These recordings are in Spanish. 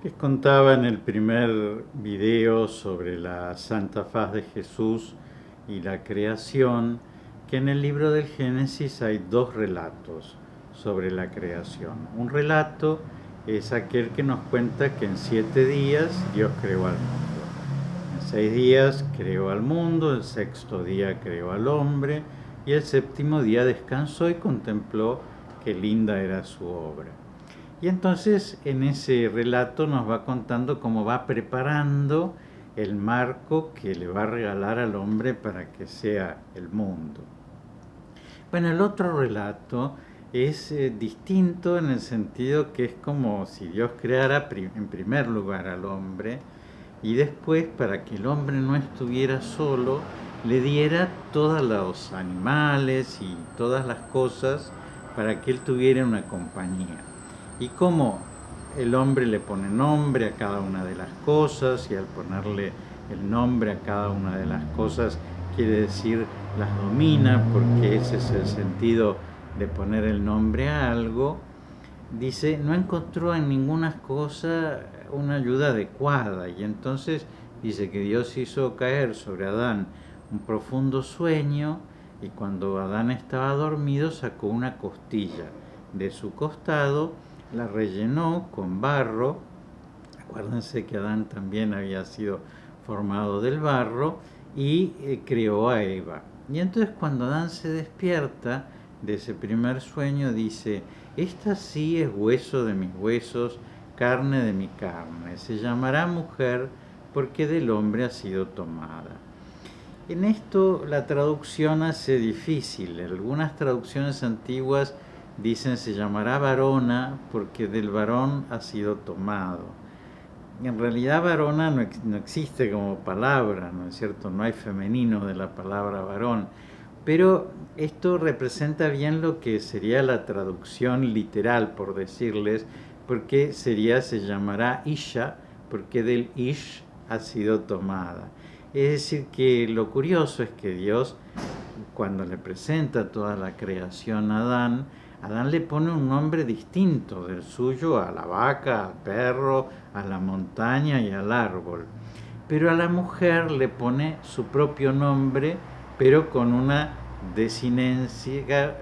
Les contaba en el primer video sobre la Santa Faz de Jesús y la creación que en el libro del Génesis hay dos relatos sobre la creación. Un relato es aquel que nos cuenta que en 7 días Dios creó al mundo. En 6 días creó al mundo, el sexto día creó al hombre y el séptimo día descansó y contempló qué linda era su obra. Y entonces en ese relato nos va contando cómo va preparando el marco que le va a regalar al hombre para que sea el mundo. Bueno, el otro relato es distinto en el sentido que es como si Dios creara en primer lugar al hombre y después, para que el hombre no estuviera solo, le diera todos los animales y todas las cosas para que él tuviera una compañía. Y cómo el hombre le pone nombre a cada una de las cosas, y al ponerle el nombre a cada una de las cosas quiere decir las domina, porque ese es el sentido de poner el nombre a algo. Dice, no encontró en ninguna cosa una ayuda adecuada, y entonces dice que Dios hizo caer sobre Adán un profundo sueño, y cuando Adán estaba dormido sacó una costilla de su costado, la rellenó con barro. Acuérdense que Adán también había sido formado del barro, y creó a Eva. Y entonces cuando Adán se despierta de ese primer sueño, dice, esta sí es hueso de mis huesos, carne de mi carne, se llamará mujer porque del hombre ha sido tomada. En esto la traducción hace difícil. Algunas traducciones antiguas dicen se llamará varona porque del varón ha sido tomado. En realidad varona no existe como palabra, ¿no es cierto? No hay femenino de la palabra varón. Pero esto representa bien lo que sería la traducción literal, por decirles, porque se llamará Isha, porque del Ish ha sido tomada. Es decir, que lo curioso es que Dios, cuando le presenta toda la creación a Adán, Adán le pone un nombre distinto del suyo a la vaca, al perro, a la montaña y al árbol. Pero a la mujer le pone su propio nombre, pero con una desinencia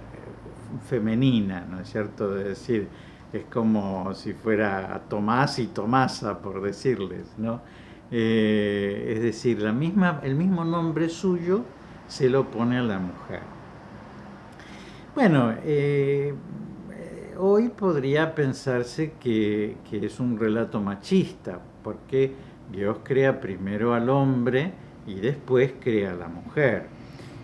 femenina, ¿no es cierto? Es decir, es como si fuera Tomás y Tomasa, por decirles, ¿no? Es decir, el mismo nombre suyo se lo pone a la mujer. Bueno, hoy podría pensarse que es un relato machista, porque Dios crea primero al hombre y después crea a la mujer.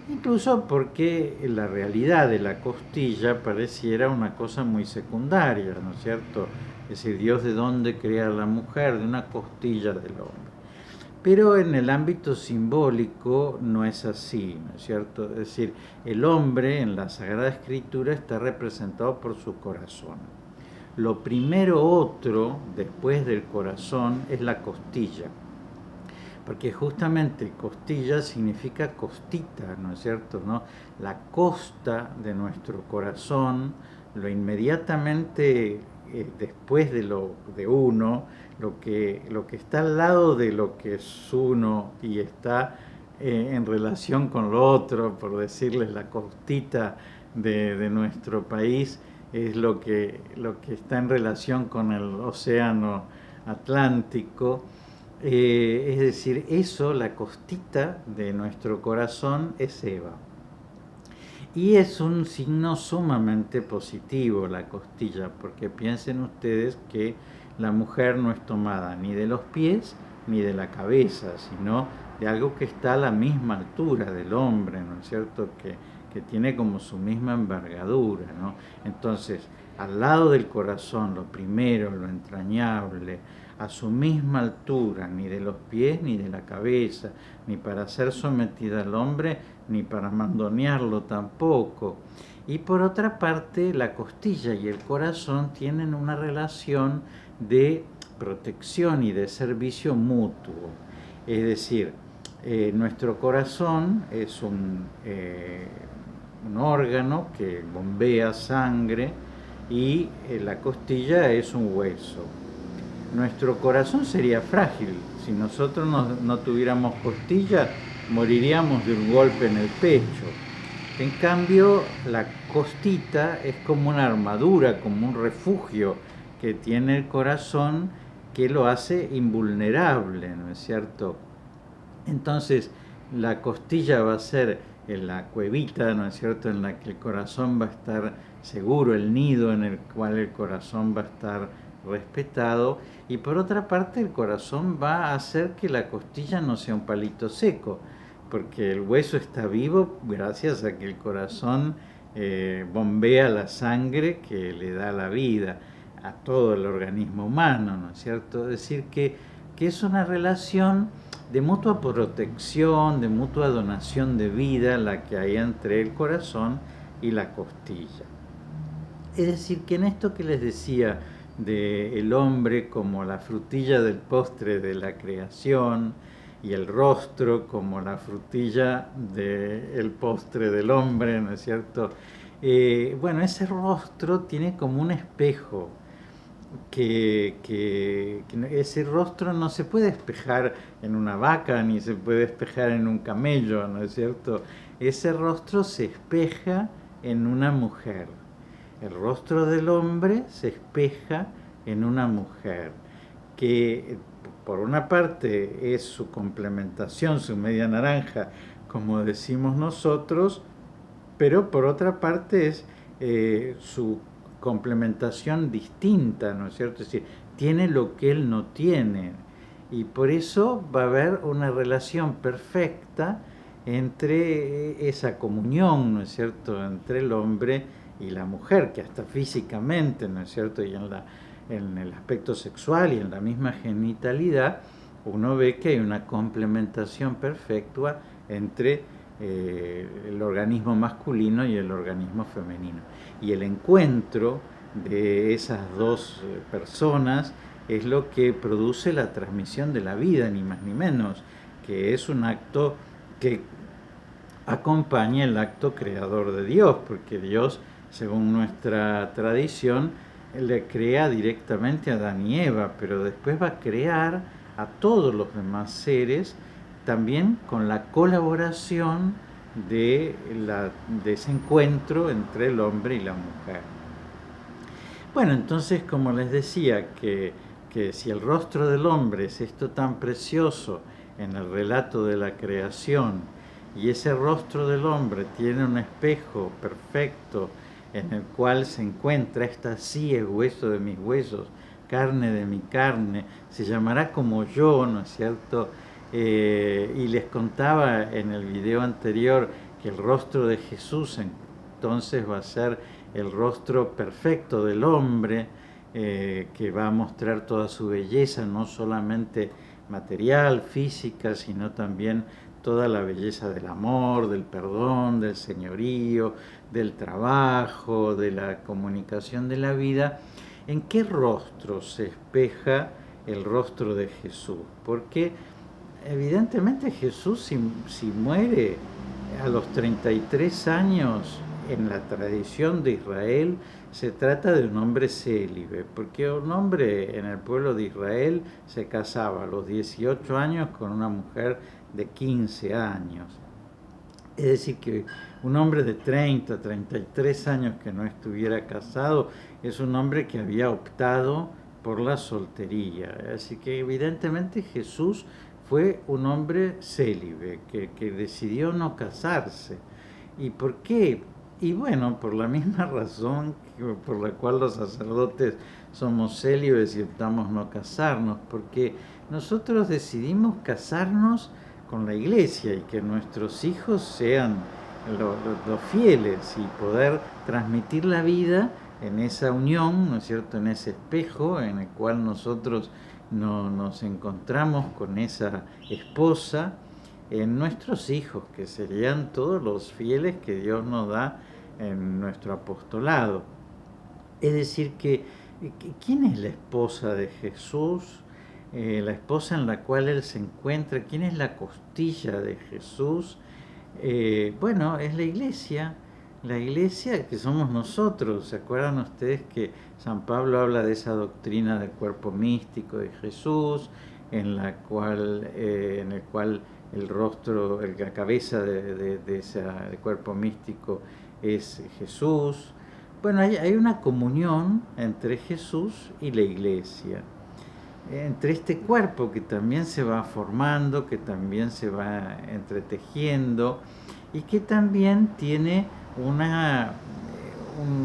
Incluso porque la realidad de la costilla pareciera una cosa muy secundaria, ¿no es cierto? Es decir, Dios de dónde crea a la mujer, de una costilla del hombre. Pero en el ámbito simbólico no es así, ¿no es cierto? Es decir, el hombre en la Sagrada Escritura está representado por su corazón. Lo primero otro, después del corazón, es la costilla. Porque justamente costilla significa costita, ¿no es cierto? ¿No? La costa de nuestro corazón, lo inmediatamente después de uno, lo que está al lado de lo que es uno y está en relación con lo otro, por decirles la costita de nuestro país, es lo que está en relación con el océano Atlántico. Es decir, eso, la costita de nuestro corazón es Eva. Y es un signo sumamente positivo la costilla, porque piensen ustedes que la mujer no es tomada ni de los pies ni de la cabeza, sino de algo que está a la misma altura del hombre, ¿no es cierto? Que tiene como su misma envergadura, ¿no? Entonces, al lado del corazón, lo primero, lo entrañable, a su misma altura, ni de los pies ni de la cabeza, ni para ser sometida al hombre, ni para mandonearlo tampoco. Y por otra parte, la costilla y el corazón tienen una relación de protección y de servicio mutuo. Es decir, nuestro corazón es un órgano que bombea sangre, y la costilla es un hueso. nuestro corazón sería frágil. Si nosotros no tuviéramos costilla, moriríamos de un golpe en el pecho. En cambio, la costita es como una armadura, como un refugio que tiene el corazón que lo hace invulnerable, ¿no es cierto? Entonces, la costilla va a ser la cuevita, ¿no es cierto?, en la que el corazón va a estar seguro, el nido en el cual el corazón va a estar respetado, y por otra parte el corazón va a hacer que la costilla no sea un palito seco, porque el hueso está vivo gracias a que el corazón bombea la sangre que le da la vida a todo el organismo humano, ¿no es cierto? Es decir, que es una relación de mutua protección, de mutua donación de vida la que hay entre el corazón y la costilla. Es decir, que en esto que les decía del hombre como la frutilla del postre de la creación y el rostro como la frutilla del postre del hombre, ¿no es cierto? Bueno, ese rostro tiene como un espejo que ese rostro no se puede espejar en una vaca ni se puede espejar en un camello, ¿no es cierto? Ese rostro se espeja en una mujer. El rostro del hombre se espeja en una mujer, que por una parte es su complementación, su media naranja, como decimos nosotros, pero por otra parte es su complementación distinta, ¿no es cierto? Es decir, tiene lo que él no tiene. Y por eso va a haber una relación perfecta entre esa comunión, ¿no es cierto?, entre el hombre y la mujer, que hasta físicamente, ¿no es cierto?, y en el aspecto sexual y en la misma genitalidad, uno ve que hay una complementación perfecta entre el organismo masculino y el organismo femenino. Y el encuentro de esas dos personas es lo que produce la transmisión de la vida, ni más ni menos, que es un acto que acompaña el acto creador de Dios, porque Dios, según nuestra tradición, le crea directamente a Adán y Eva, pero después va a crear a todos los demás seres también con la colaboración de ese encuentro entre el hombre y la mujer. Bueno, entonces, como les decía, que si el rostro del hombre es esto tan precioso en el relato de la creación, y ese rostro del hombre tiene un espejo perfecto en el cual se encuentra, esta sí es hueso de mis huesos, carne de mi carne, se llamará como yo, ¿no es cierto? Y les contaba en el video anterior que el rostro de Jesús entonces va a ser el rostro perfecto del hombre, que va a mostrar toda su belleza, no solamente material, física, sino también toda la belleza del amor, del perdón, del señorío, del trabajo, de la comunicación de la vida. ¿En qué rostro se espeja el rostro de Jesús? Porque evidentemente Jesús, si muere a los 33 años en la tradición de Israel, se trata de un hombre célibe, porque un hombre en el pueblo de Israel se casaba a los 18 años con una mujer de 15 años. Es decir, que un hombre de 30, 33 años que no estuviera casado es un hombre que había optado por la soltería. Así que evidentemente Jesús fue un hombre célibe, que decidió no casarse. ¿Y por qué? Y bueno, por la misma razón por la cual los sacerdotes somos célibes y optamos no casarnos, porque nosotros decidimos casarnos con la iglesia y que nuestros hijos sean los fieles y poder transmitir la vida en esa unión, ¿no es cierto?, en ese espejo en el cual nosotros nos encontramos con esa esposa, en nuestros hijos, que serían todos los fieles que Dios nos da en nuestro apostolado. Es decir, ¿quién es la esposa de Jesús? La esposa en la cual Él se encuentra. ¿Quién es la costilla de Jesús? Bueno, es la iglesia. La iglesia que somos nosotros. ¿Se acuerdan ustedes que San Pablo habla de esa doctrina del cuerpo místico de Jesús, en el cual el rostro, la cabeza de ese cuerpo místico es Jesús? Bueno, hay una comunión entre Jesús y la iglesia, entre este cuerpo que también se va formando, que también se va entretejiendo y que también tiene una,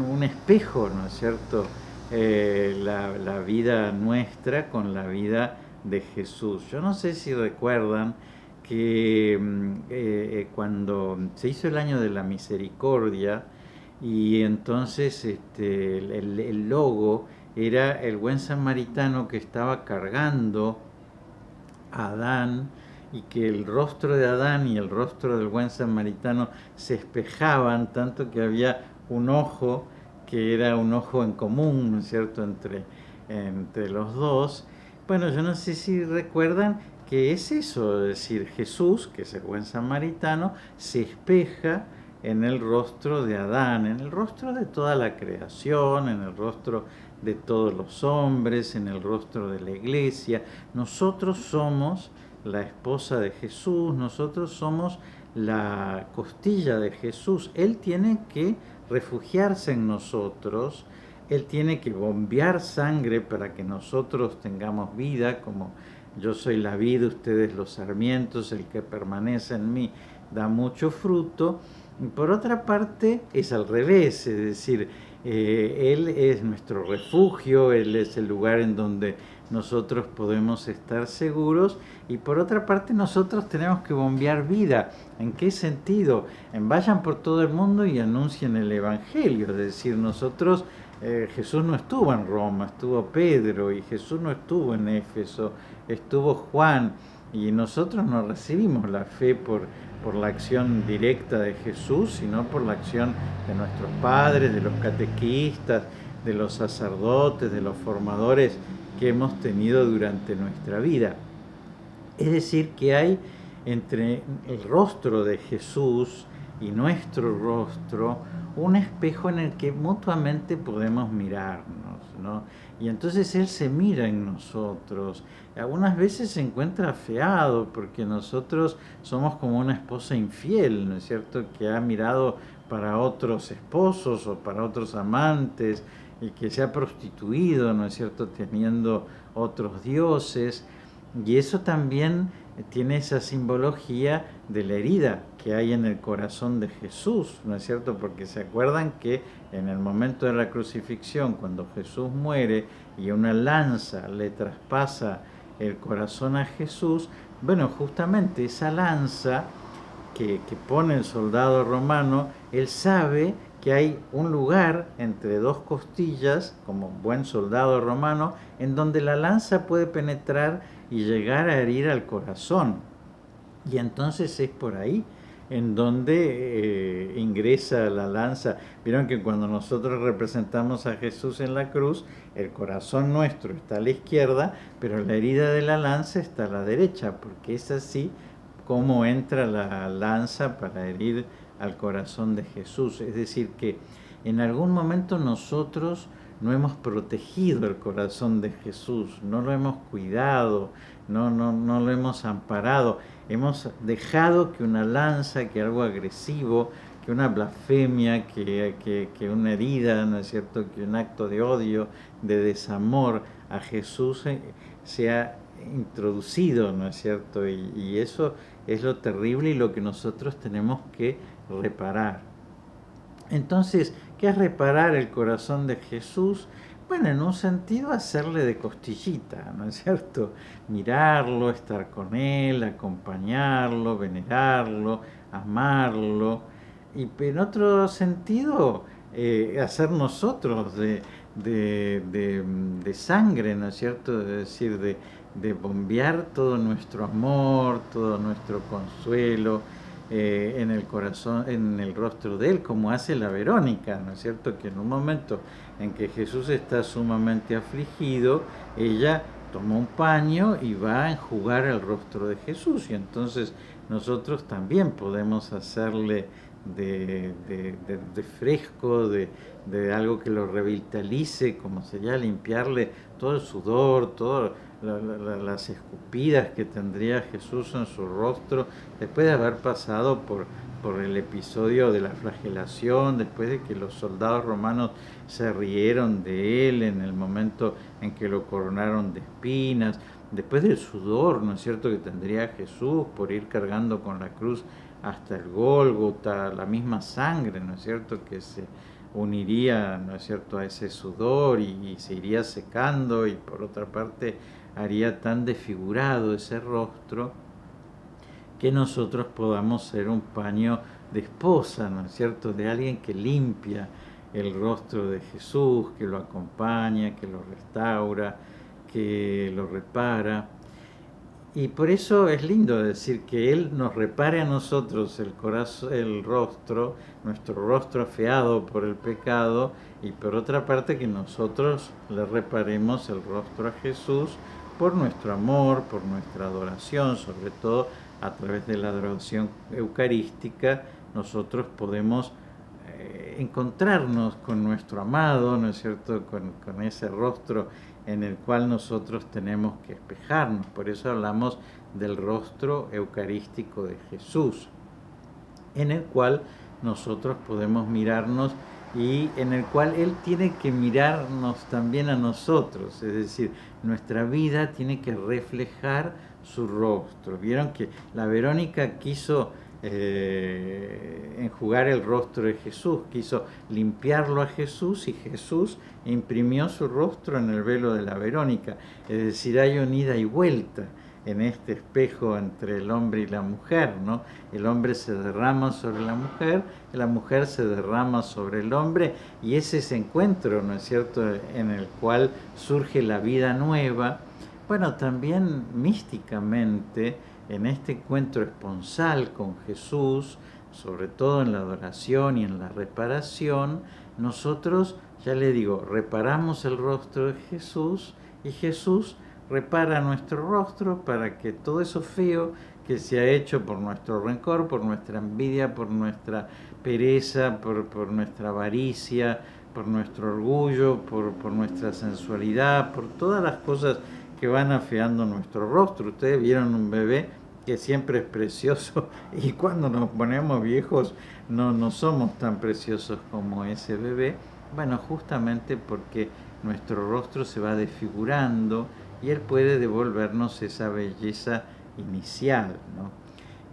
un espejo, ¿no es cierto? La vida nuestra con la vida de Jesús. Yo no sé si recuerdan que cuando se hizo el año de la misericordia, y entonces el logo era el buen samaritano que estaba cargando a Adán, y que el rostro de Adán y el rostro del buen samaritano se espejaban, tanto que había un ojo que era un ojo en común, ¿no es cierto?, entre los dos. Bueno, yo no sé si recuerdan que es eso, es decir, Jesús, que es el buen samaritano, se espeja en el rostro de Adán, en el rostro de toda la creación, en el rostro de todos los hombres, en el rostro de la iglesia. Nosotros somos la esposa de Jesús, nosotros somos la costilla de Jesús. Él tiene que refugiarse en nosotros, Él tiene que bombear sangre para que nosotros tengamos vida, como yo soy la vid, ustedes los sarmientos, el que permanece en mí da mucho fruto. Por otra parte, es al revés, es decir, Él es nuestro refugio, Él es el lugar en donde nosotros podemos estar seguros, y por otra parte nosotros tenemos que bombear vida. ¿En qué sentido? Vayan por todo el mundo y anuncien el Evangelio, es decir, nosotros, Jesús no estuvo en Roma, estuvo Pedro, y Jesús no estuvo en Éfeso, estuvo Juan, y nosotros no recibimos la fe por la acción directa de Jesús, sino por la acción de nuestros padres, de los catequistas, de los sacerdotes, de los formadores que hemos tenido durante nuestra vida. Es decir, que hay entre el rostro de Jesús y nuestro rostro un espejo en el que mutuamente podemos mirarnos, ¿no? Y entonces Él se mira en nosotros. Algunas veces se encuentra afeado porque nosotros somos como una esposa infiel, ¿no es cierto?, que ha mirado para otros esposos o para otros amantes, y que se ha prostituido, ¿no es cierto?, teniendo otros dioses. Y eso también tiene esa simbología de la herida que hay en el corazón de Jesús, ¿no es cierto? Porque se acuerdan que en el momento de la crucifixión, cuando Jesús muere y una lanza le traspasa el corazón a Jesús, bueno, justamente esa lanza que pone el soldado romano, él sabe que hay un lugar entre dos costillas, como buen soldado romano, en donde la lanza puede penetrar y llegar a herir al corazón. Y entonces es por ahí en donde ingresa la lanza. Vieron que cuando nosotros representamos a Jesús en la cruz, el corazón nuestro está a la izquierda, pero la herida de la lanza está a la derecha, porque es así como entra la lanza para herir al corazón de Jesús. Es decir, que en algún momento nosotros no hemos protegido el corazón de Jesús, no lo hemos cuidado, no lo hemos amparado. Hemos dejado que una lanza, que algo agresivo, que una blasfemia, que una herida, ¿no es cierto?, que un acto de odio, de desamor a Jesús sea introducido, ¿no es cierto? Y eso es lo terrible y lo que nosotros tenemos que reparar. Entonces, ¿qué es reparar el corazón de Jesús? Bueno, en un sentido hacerle de costillita, ¿no es cierto? Mirarlo, estar con Él, acompañarlo, venerarlo, amarlo. Y en otro sentido, hacer nosotros de sangre, ¿no es cierto? Es decir, de bombear todo nuestro amor, todo nuestro consuelo, en el corazón, en el rostro de Él, como hace la Verónica, ¿no es cierto?, que en un momento en que Jesús está sumamente afligido, ella toma un paño y va a enjugar el rostro de Jesús, y entonces nosotros también podemos hacerle de fresco, de algo que lo revitalice, como sería limpiarle todo el sudor, todas las escupidas que tendría Jesús en su rostro, después de haber pasado por el episodio de la flagelación, después de que los soldados romanos se rieron de él en el momento en que lo coronaron de espinas, después del sudor, ¿no es cierto?, que tendría Jesús por ir cargando con la cruz hasta el Gólgota, la misma sangre, ¿no es cierto?, que se uniría, ¿no es cierto?, a ese sudor y se iría secando, y por otra parte haría tan desfigurado ese rostro que nosotros podamos ser un paño de esposa, ¿no es cierto?, de alguien que limpia el rostro de Jesús, que lo acompaña, que lo restaura, que lo repara. Y por eso es lindo decir que Él nos repare a nosotros el corazón, el rostro, nuestro rostro afeado por el pecado, y por otra parte que nosotros le reparemos el rostro a Jesús por nuestro amor, por nuestra adoración, sobre todo a través de la adoración eucarística. Nosotros podemos encontrarnos con nuestro amado, ¿no es cierto?, con ese rostro en el cual nosotros tenemos que espejarnos. Por eso hablamos del rostro eucarístico de Jesús, en el cual nosotros podemos mirarnos y en el cual Él tiene que mirarnos también a nosotros, es decir, nuestra vida tiene que reflejar su rostro. Vieron que la Verónica quiso enjugar el rostro de Jesús, quiso limpiarlo a Jesús, y Jesús imprimió su rostro en el velo de la Verónica. Es decir, hay una ida y vuelta en este espejo entre el hombre y la mujer, ¿no? El hombre se derrama sobre la mujer se derrama sobre el hombre, y ese encuentro, ¿no es cierto?, en el cual surge la vida nueva. Bueno, también místicamente, en este encuentro esponsal con Jesús, sobre todo en la adoración y en la reparación, nosotros, ya le digo, reparamos el rostro de Jesús, y Jesús repara nuestro rostro para que todo eso feo que se ha hecho por nuestro rencor, por nuestra envidia, por nuestra pereza, por nuestra avaricia, por nuestro orgullo, por nuestra sensualidad, por todas las cosas que van afeando nuestro rostro. Ustedes vieron un bebé que siempre es precioso, y cuando nos ponemos viejos no somos tan preciosos como ese bebé. Bueno, justamente porque nuestro rostro se va desfigurando, y Él puede devolvernos esa belleza inicial, ¿no?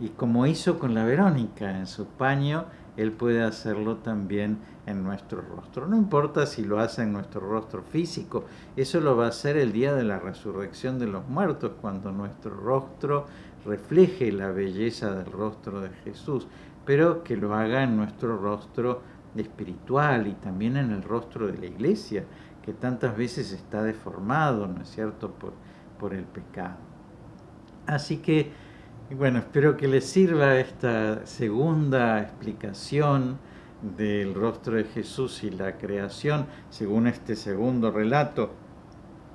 Y como hizo con la Verónica en su paño, Él puede hacerlo también en nuestro rostro. No importa si lo hace en nuestro rostro físico, eso lo va a hacer el día de la resurrección de los muertos, cuando nuestro rostro refleje la belleza del rostro de Jesús, pero que lo haga en nuestro rostro espiritual y también en el rostro de la iglesia, que tantas veces está deformado, ¿no es cierto?, por el pecado. Así que, bueno, espero que les sirva esta segunda explicación del rostro de Jesús y la creación, según este segundo relato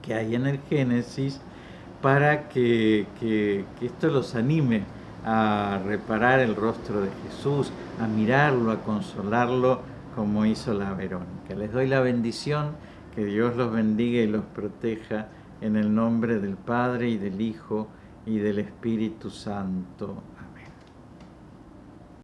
que hay en el Génesis, para que esto los anime a reparar el rostro de Jesús, a mirarlo, a consolarlo, como hizo la Verónica. Les doy la bendición, que Dios los bendiga y los proteja, en el nombre del Padre y del Hijo y del Espíritu Santo.